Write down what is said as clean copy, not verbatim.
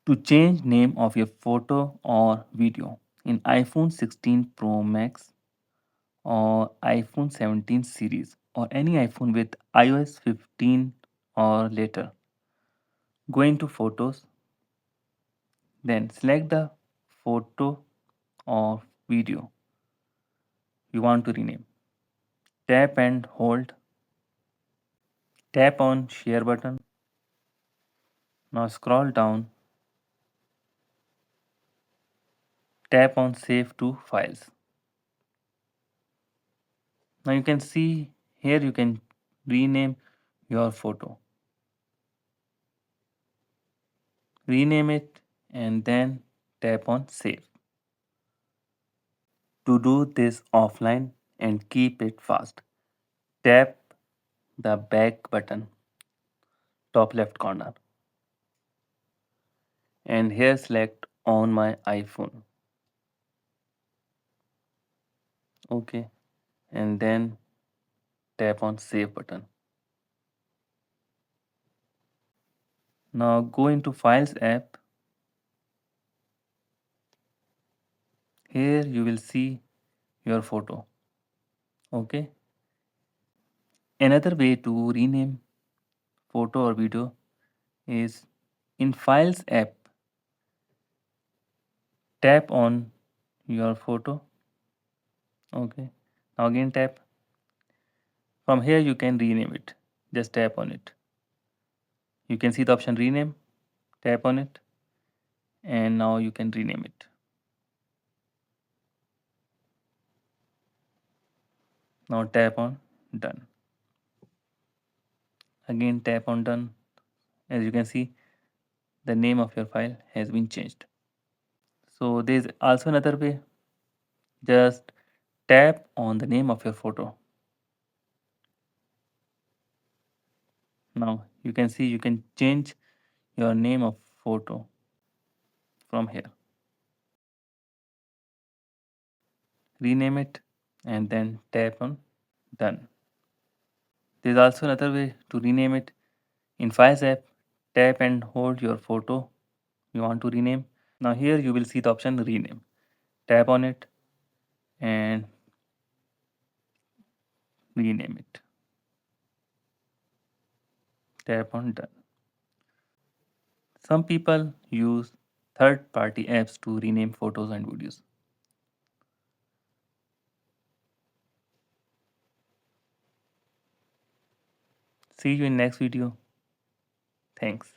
To change name of your photo or video in iPhone 16 Pro Max or iPhone 17 series or any iPhone with iOS 15 or later. Go into photos, then select the photo or video you want to rename. Tap and hold. Tap on share button. Now scroll down. Tap on save to files. Now you can see here you can rename your photo. Rename it and then tap on save. To do this offline and keep it fast, tap the back button, top left corner, and here select on my iPhone. Okay, and then tap on save button. Now go into Files app. Here you will see your photo. Okay. Another way to rename photo or video is in Files app. Tap on your photo. Okay. Now again tap. From here you can rename it. Just tap on it. You can see the option rename. Tap on it and now you can rename it. Now tap on done. Again tap on done. As you can see, the name of your file has been changed. So there is also another way. Just tap on the name of your photo. Now you can see you can change your name of photo from here. Rename it and then tap on done. There is also another way to rename it. In Files app, tap and hold your photo you want to rename. Now here you will see the option rename. Tap on it and rename it. Tap on done. Some people use third-party apps to rename photos and videos. See you in next video. Thanks.